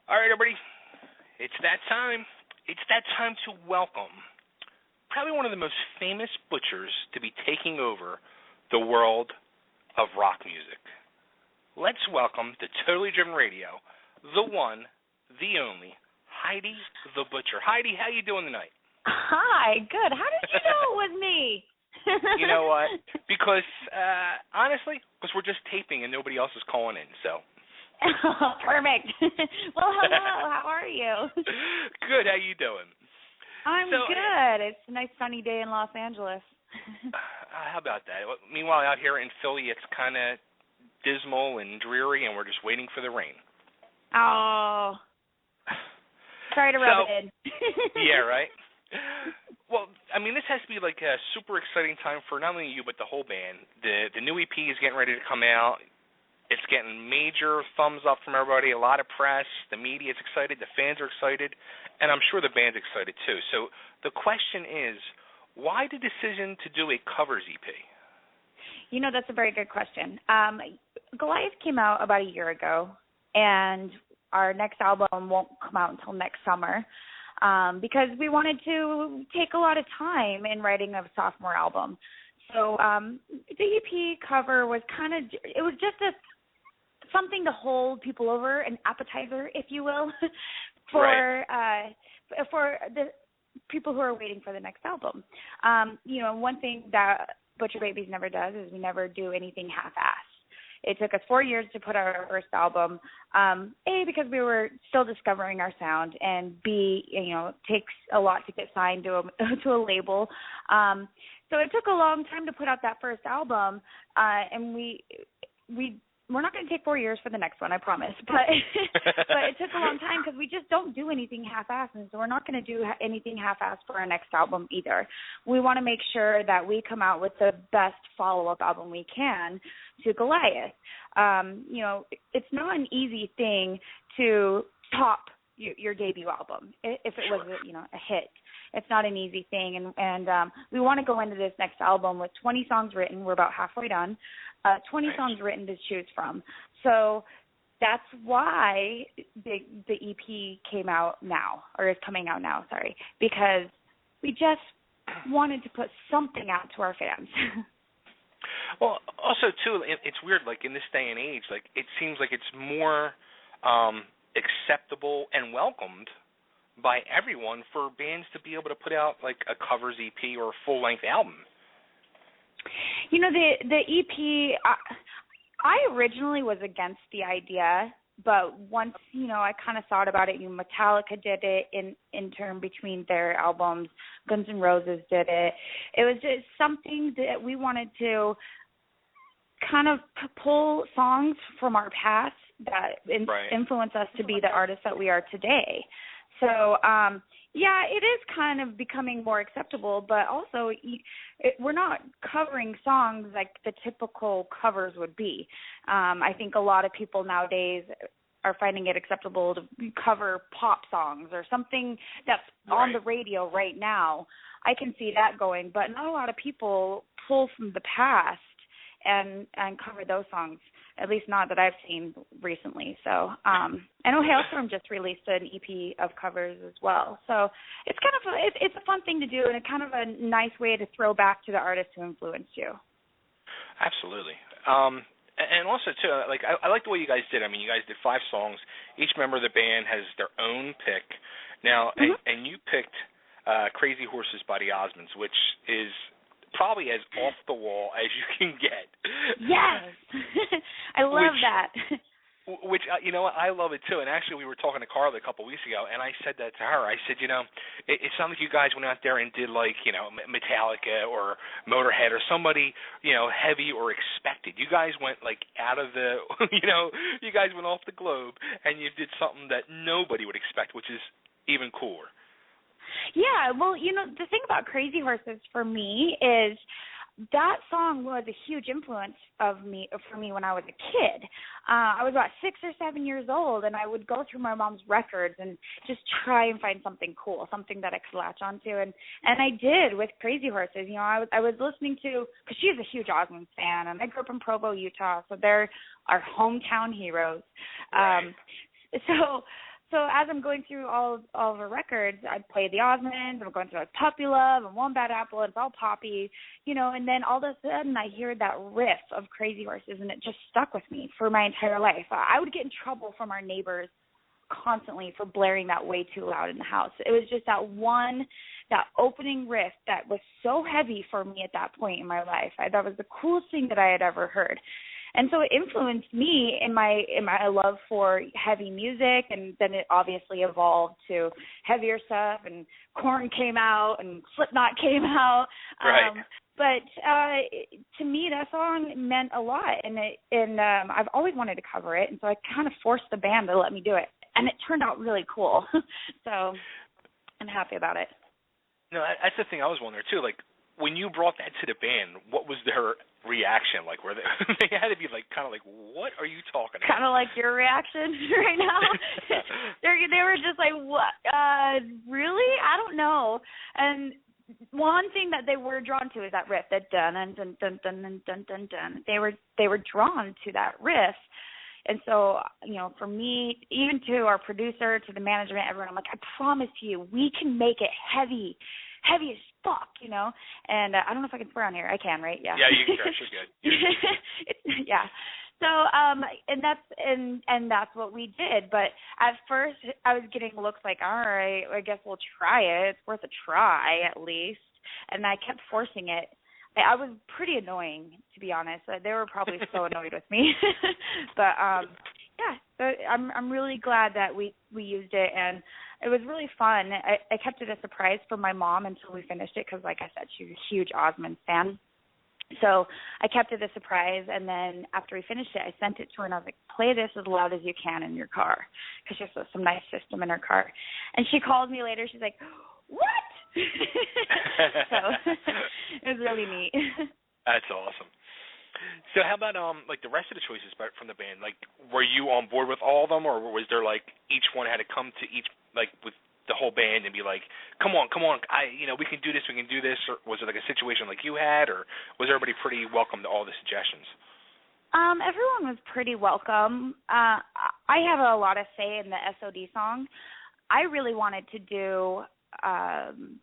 All right, everybody. It's that time. It's that time to welcome probably one of the most famous butchers to be taking over the world of rock music. Let's welcome to Totally Driven Radio, the one, the only, Heidi the Butcher. Heidi, how you doing tonight? Hi, good. How did you know it was me? You know what? Because, honestly, because we're just taping and nobody else is calling in, so. Perfect. Well, hello. How are you? Good. How you doing? I'm good. It's a nice sunny day in Los Angeles. How about that? Meanwhile, out here in Philly, it's kind of dismal and dreary, and we're just waiting for the rain. Oh. Sorry to rub it in. Yeah, right? Well, I mean, this has to be like a super exciting time for not only you, but the whole band. The new EP is getting ready to come out. It's getting major thumbs up from everybody, a lot of press. The media is excited. The fans are excited. And I'm sure the band's excited, too. So the question is, why the decision to do a covers EP? You know, that's a very good question. Goliath came out about a year ago, and our next album won't come out until next summer because we wanted to take a lot of time in writing a sophomore album. So the EP cover was it was just something to hold people over, an appetizer, if you will, for the people who are waiting for the next album. You know, one thing that Butcher Babies never does is we never do anything half-assed. It took us 4 years to put out our first album, A, because we were still discovering our sound, and B, you know, it takes a lot to get signed to a label. So it took a long time to put out that first album, and we're not going to take 4 years for the next one, I promise. But it took a long time because we just don't do anything half-assed, and so we're not going to do anything half-assed for our next album either. We want to make sure that we come out with the best follow-up album we can to Goliath. You know, it's not an easy thing to top your debut album if it was a hit. It's not an easy thing, and we want to go into this next album with 20 songs written. We're about halfway done. 20 songs written to choose from. So that's why the EP came out now, or is coming out now, sorry, because we just wanted to put something out to our fans. Well, also, too, it's weird, like, in this day and age, like, it seems like it's more acceptable and welcomed by everyone for bands to be able to put out, like, a covers EP or a full-length album. You know, the EP, I originally was against the idea, but once, I kind of thought about it, Metallica did it in turn between their albums, Guns N' Roses did it. It was just something that we wanted to kind of pull songs from our past that influence us to be the artists that we are today. So, yeah, it is kind of becoming more acceptable, but also we're not covering songs like the typical covers would be. I think a lot of people nowadays are finding it acceptable to cover pop songs or something that's on the radio right now. I can see that going, but not a lot of people pull from the past and cover those songs. At least not that I've seen recently. So I know Hailstorm just released an EP of covers as well. So it's kind of it's a fun thing to do, and it's kind of a nice way to throw back to the artist who influenced you. Absolutely. And also, too, like I like the way you guys did. I mean, you guys did 5 songs. Each member of the band has their own pick. Now, and you picked Crazy Horses by the Osmonds, which is probably as off the wall as you can get. Yes. I love that. Which, I love it too. And actually, we were talking to Carla a couple of weeks ago, and I said that to her. I said, it's not like you guys went out there and did like, Metallica or Motorhead or somebody, heavy or expected. You guys went like out of the, you guys went off the globe, and you did something that nobody would expect, which is even cooler. Yeah, well, the thing about Crazy Horses for me is that song was a huge influence for me when I was a kid. I was about 6 or 7 years old, and I would go through my mom's records and just try and find something cool, something that I could latch onto, and I did with Crazy Horses. I was listening to, because she's a huge Osmonds fan, and I grew up in Provo, Utah, so they're our hometown heroes. Right. So So as I'm going through all of her records, I'd play the Osmonds, I'm going through like Puppy Love and One Bad Apple, and it's all poppy, and then all of a sudden I hear that riff of Crazy Horses, and it just stuck with me for my entire life. I would get in trouble from our neighbors constantly for blaring that way too loud in the house. It was just that opening riff that was so heavy for me at that point in my life. That was the coolest thing that I had ever heard. And so it influenced me in my love for heavy music, and then it obviously evolved to heavier stuff, and Korn came out, and Slipknot came out. Right. But to me, that song meant a lot, and I've always wanted to cover it, and so I kind of forced the band to let me do it, and it turned out really cool. So I'm happy about it. No, that's the thing I was wondering too. Like, when you brought that to the band, what was their reaction? Like, were they had to be like, kind of like, what are you talking about? Kind of like your reaction right now. They were just like, what? Really? I don't know. And one thing that they were drawn to is that riff, that dun dun dun dun dun dun dun dun. They were drawn to that riff. And so, for me, even to our producer, to the management, everyone, I'm like, I promise you, we can make it heavy as fuck, And I don't know if I can swear on here. I can, right? Yeah. Yeah, you can swear. You're good. Yeah. So, and that's what we did. But at first, I was getting looks like, all right, I guess we'll try it. It's worth a try at least. And I kept forcing it. I was pretty annoying, to be honest. They were probably so annoyed with me. But yeah, so I'm really glad that we used it, and it was really fun. I kept it a surprise for my mom until we finished it, because, like I said, she's a huge Osmonds fan. So I kept it a surprise, and then after we finished it, I sent it to her, and I was like, play this as loud as you can in your car, because she has some nice system in her car. And she called me later. She's like, what? So it was really neat. That's awesome. So how about like the rest of the choices from the band? Like, were you on board with all of them, or was there like each one had to come to each, like, with the whole band and be like, come on, we can do this, or was it like a situation like you had, or was everybody pretty welcome to all the suggestions? Everyone was pretty welcome. I have a lot of say in the SOD song. I really wanted to do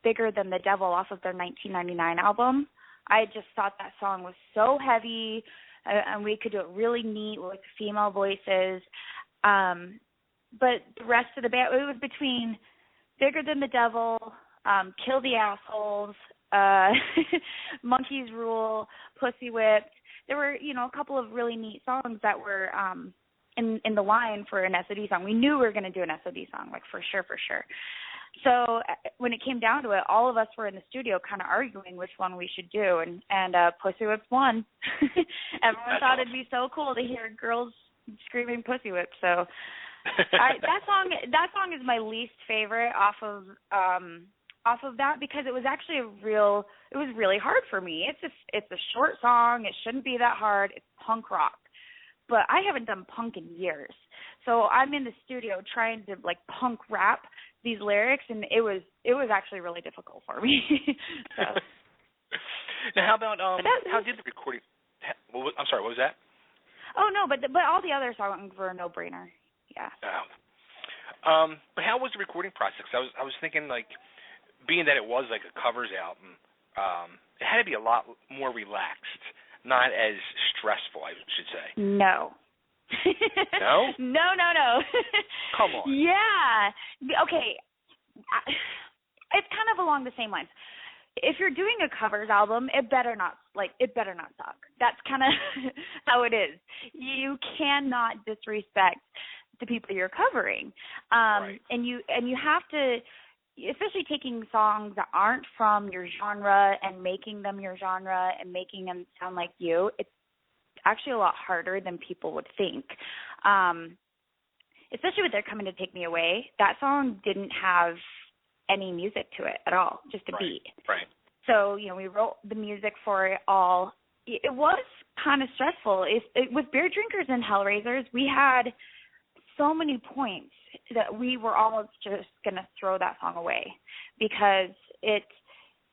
Bigger Than the Devil off of their 1999 album. I just thought that song was so heavy, and we could do it really neat with female voices. But the rest of the band, it was between Bigger Than the Devil, Kill the Assholes, Monkeys Rule, Pussy Whipped. There were, a couple of really neat songs that were in the line for an SOD song. We knew we were going to do an SOD song, like for sure. So when it came down to it, all of us were in the studio kind of arguing which one we should do, and Pussy Whips won. Everyone thought it'd be so cool to hear girls screaming Pussy Whips. So that song is my least favorite off of that, because it was actually it was really hard for me. It's a short song. It shouldn't be that hard. It's punk rock. But I haven't done punk in years. So I'm in the studio trying to like punk rap these lyrics, and it was actually really difficult for me. So. Now, how about how did the recording? I'm sorry, what was that? Oh no, but all the other songs were a no-brainer. Yeah. But how was the recording process? I was thinking, like, being that it was like a covers album, it had to be a lot more relaxed, not as stressful, I should say. No. No? No. Come on. Yeah. Okay. It's kind of along the same lines. If you're doing a covers album, it better not suck. That's kind of how it is. You cannot disrespect the people you're covering. Right. And you have to, especially taking songs that aren't from your genre and making them your genre and making them sound like you, it's actually a lot harder than people would think. Especially with They're Coming to Take Me Away, that song didn't have any music to it at all, just a beat. Right. So, we wrote the music for it all. It was kind of stressful. With Beer Drinkers and Hellraisers, we had so many points that we were almost just going to throw that song away, because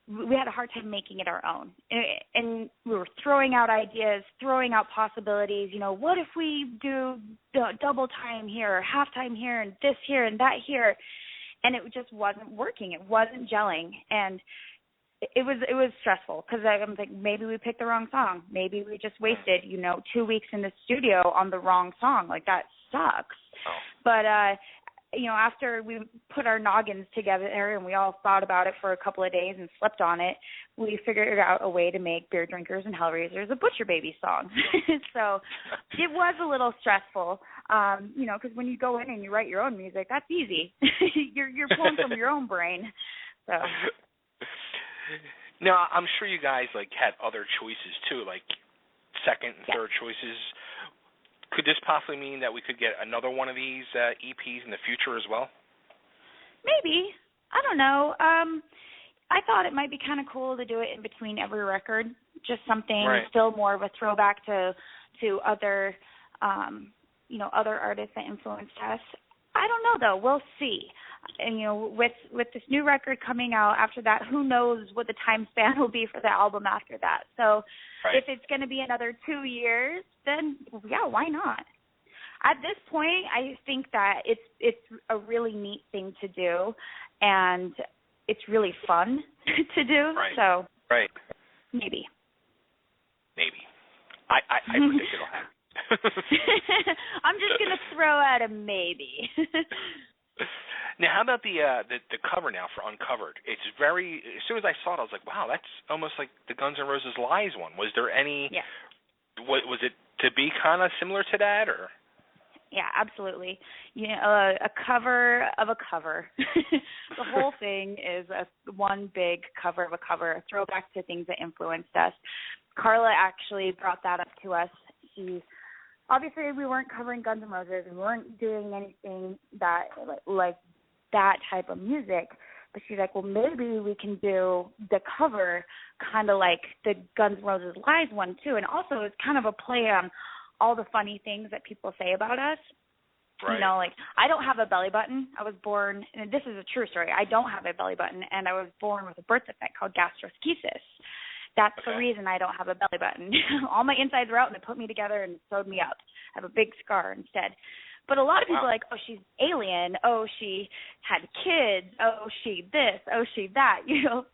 we had a hard time making it our own. And we were throwing out ideas, throwing out possibilities. What if we do double time here, or half time here, and this here and that here? And it just wasn't working. It wasn't gelling. And it was stressful because I'm like, maybe we picked the wrong song. Maybe we just wasted, 2 weeks in the studio on the wrong song. Like, that sucks. Oh. But, after we put our noggins together and we all thought about it for a couple of days and slept on it, we figured out a way to make Beer Drinkers and Hellraisers a Butcher Baby song. So it was a little stressful, because when you go in and you write your own music, that's easy. You're pulling from your own brain. So. Now, I'm sure you guys had other choices too, like second and third choices. Could this possibly mean that we could get another one of these EPs in the future as well? Maybe. I don't know. I thought it might be kind of cool to do it in between every record, just something still more of a throwback to other, other artists that influenced us. I don't know, though. We'll see. And, with this new record coming out after that, who knows what the time span will be for the album after that. So if it's going to be another 2 years, then, yeah, why not? At this point, I think that it's a really neat thing to do, and it's really fun to do. Right. So maybe. I predict it'll happen. I'm just going to throw out a maybe. Now, how about the cover now for Uncovered? It's very. As soon as I saw it, I was like, wow, that's almost like the Guns N' Roses Lies one. Was there any? Yeah. Was it to be kind of similar to that, or? Yeah, absolutely. A cover of a cover. The whole thing is one big cover of a cover, a throwback to things that influenced us. Carla actually brought that up to us. Obviously, we weren't covering Guns N' Roses. We weren't doing anything that like that type of music. But she's like, well, maybe we can do the cover kind of like the Guns N' Roses Lies one, too. And also it's kind of a play on all the funny things that people say about us. Right. I don't have a belly button. I was born, and this is a true story, I don't have a belly button, and I was born with a birth defect called gastroschisis. That's the reason I don't have a belly button. All my insides were out, and they put me together and sewed me up. I have a big scar instead. But a lot of people are like, oh, she's alien. Oh, she had kids. Oh, she this. Oh, she that.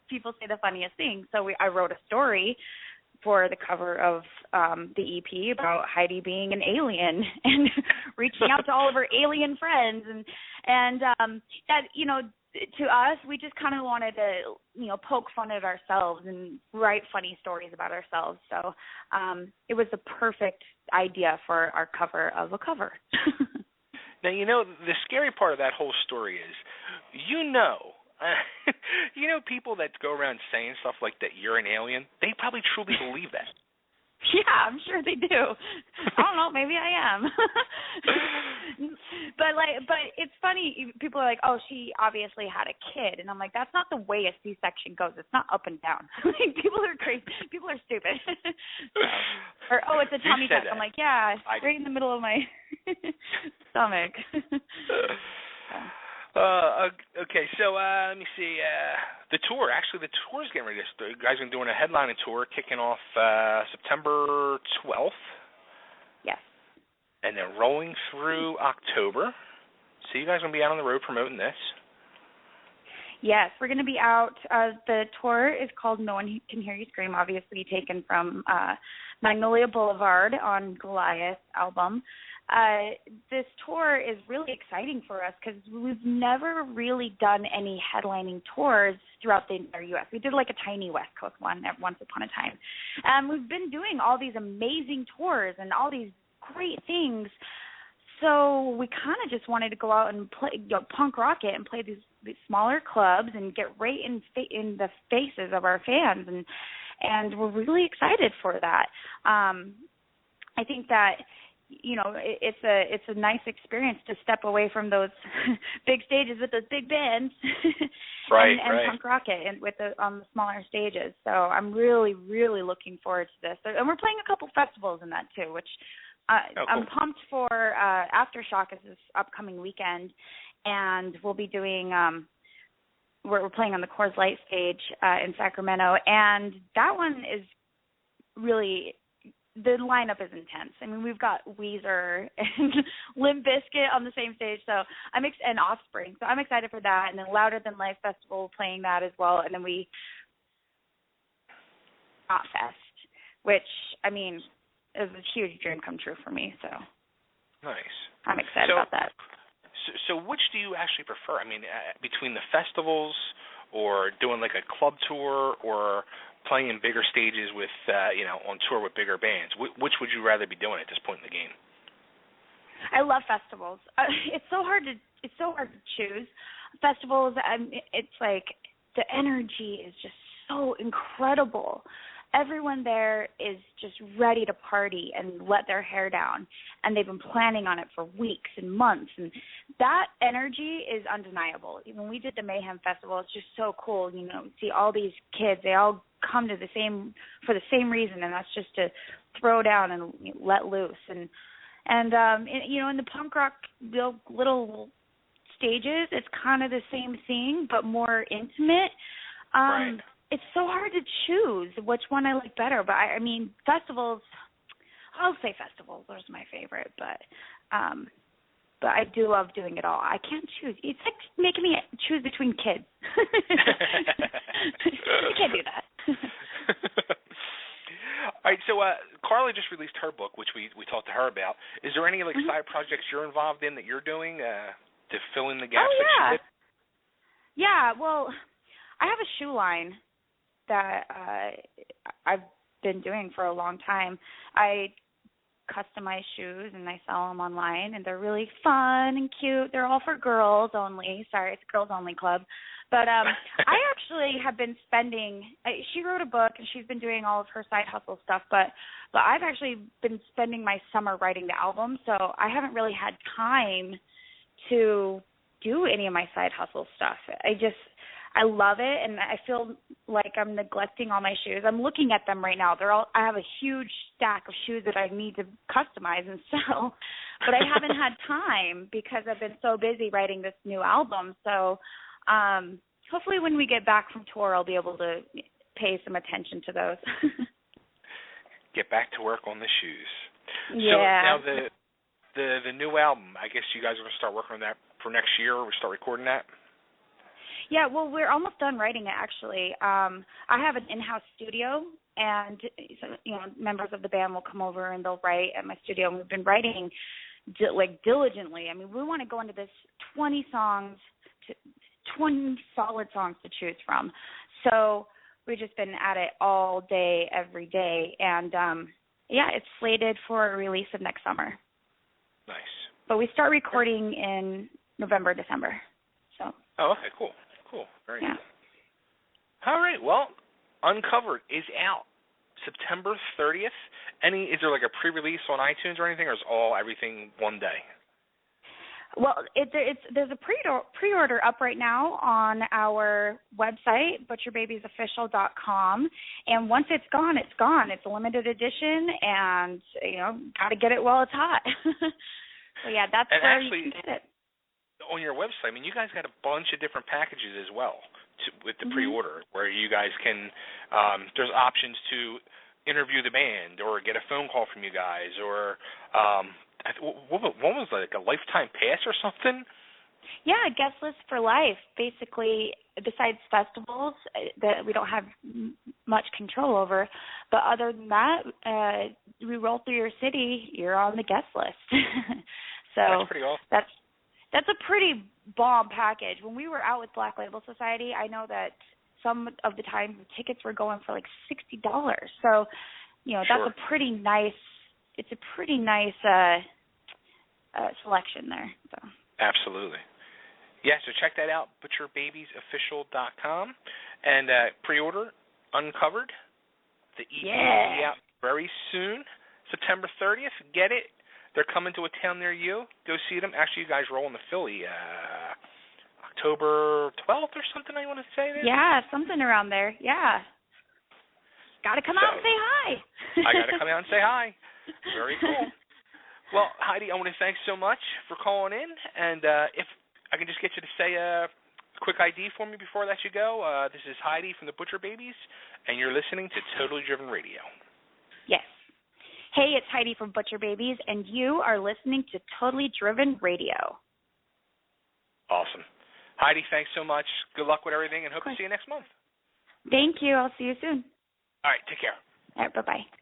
People say the funniest things. So I wrote a story for the cover of the EP about Heidi being an alien and reaching out to all of her alien friends. And that, to us, we just kind of wanted to, poke fun at ourselves and write funny stories about ourselves. So it was the perfect idea for our cover of a cover. Now, the scary part of that whole story is, people that go around saying stuff like that you're an alien, they probably truly believe that. Yeah, I'm sure they do. I don't know, maybe I am. But it's funny. People are like, "Oh, she obviously had a kid," and I'm like, "That's not the way a C-section goes. It's not up and down." People are crazy. People are stupid. Or it's a tummy tuck. I'm like, "Yeah, right in the middle of my stomach." Okay, so let me see. The tour is getting ready to start. You guys are doing a headlining tour kicking off September 12th. Yes. And then rolling through October. So you guys are going to be out on the road promoting this. Yes, we're going to be out. The tour is called No One Can Hear You Scream, obviously taken from Magnolia Boulevard on Goliath album. This tour is really exciting for us because we've never really done any headlining tours throughout the entire U.S. We did like a tiny West Coast one once upon a time. We've been doing all these amazing tours and all these great things. So we kind of just wanted to go out and play, punk rock it and play these smaller clubs and get right in the faces of our fans, and we're really excited for that. I think that it's a nice experience to step away from those big stages with those big bands, and punk rock it and on the smaller stages. So I'm really, really looking forward to this, and we're playing a couple festivals in that too, which. Cool. I'm pumped for Aftershock is this upcoming weekend, and we'll be doing we're playing on the Coors Light stage in Sacramento, and that one is really, the lineup is intense. I mean, we've got Weezer and Limp Bizkit on the same stage, so and Offspring. So I'm excited for that. And then Louder Than Life Festival playing that as well. And then we Not Fest, which, I mean, is a huge dream come true for me. So nice. I'm excited about that. So which do you actually prefer? I mean, between the festivals or doing like a club tour or playing in bigger stages with, on tour with bigger bands, which would you rather be doing at this point in the game? I love festivals. It's so hard to choose. Festivals, it's like the energy is just so incredible. Everyone there is just ready to party and let their hair down, and they've been planning on it for weeks and months, and that energy is undeniable. When we did the Mayhem Festival, it's just so cool, see all these kids, they all come to for the same reason, and that's just to throw down and let loose. And in the punk rock little stages, it's kind of the same thing, but more intimate. Right. It's so hard to choose which one I like better, but I mean, festivals, I'll say festivals, those are my favorite, but I do love doing it all. I can't choose. It's like making me choose between kids. I can't do that. All right, so Carly just released her book, which we talked to her about. Is there any side projects you're involved in that you're doing to fill in the gaps? Oh, yeah. That she did? Yeah, well, I have a shoe line that I've been doing for a long time. I customize shoes and I sell them online, and they're really fun and cute. They're all for girls only. Sorry, it's a girls only club. But I actually have been she wrote a book and she's been doing all of her side hustle stuff, but I've actually been spending my summer writing the album, so I haven't really had time to do any of my side hustle stuff. I love it, and I feel like I'm neglecting all my shoes. I'm looking at them right now. I have a huge stack of shoes that I need to customize and sell, but I haven't had time because I've been so busy writing this new album. So hopefully when we get back from tour, I'll be able to pay some attention to those. Get back to work on the shoes. Yeah. So now the new album, I guess you guys are going to start working on that for next year, or we start recording that? Yeah, well, we're almost done writing it, actually. I have an in-house studio, and members of the band will come over and they'll write at my studio. And we've been writing diligently. I mean, we want to go into this 20 solid songs to choose from. So we've just been at it all day, every day, and it's slated for a release of next summer. Nice. But we start recording in November, December. So. Oh, okay, cool. Very yeah. Cool. All right. Well, Uncovered is out September 30th. Is there like a pre-release on iTunes or anything, or is everything one day? Well, there's a pre-order up right now on our website, butcherbabiesofficial.com, and once it's gone, it's gone. It's a limited edition, and got to get it while it's hot. So yeah, that's where you can get it. On your website, I mean, you guys got a bunch of different packages as well with the pre-order, where you guys can, there's options to interview the band or get a phone call from you guys, or what was like a lifetime pass or something? Yeah, guest list for life. Basically, besides festivals that we don't have much control over, but other than that, we roll through your city, you're on the guest list. So that's pretty awesome. That's a pretty bomb package. When we were out with Black Label Society, I know that some of the time the tickets were going for like $60. So, that's a pretty nice. It's a pretty nice selection there. So. Absolutely. Yeah. So check that out, butcherbabiesofficial.com, and pre-order Uncovered. The EP will be out very soon, September 30th. Get it. They're coming to a town near you. Go see them. Actually, you guys roll in the Philly October 12th or something, I want to say. Yeah, something around there. Yeah. Got to come out and say hi. I got to come out and say hi. Very cool. Well, Heidi, I want to thank so much for calling in. And if I can just get you to say a quick ID for me before I let you go. This is Heidi from the Butcher Babies, and you're listening to Totally Driven Radio. Yes. Hey, it's Heidi from Butcher Babies, and you are listening to Totally Driven Radio. Awesome. Heidi, thanks so much. Good luck with everything, and hope to see you next month. Thank you. I'll see you soon. All right, take care. All right, bye-bye.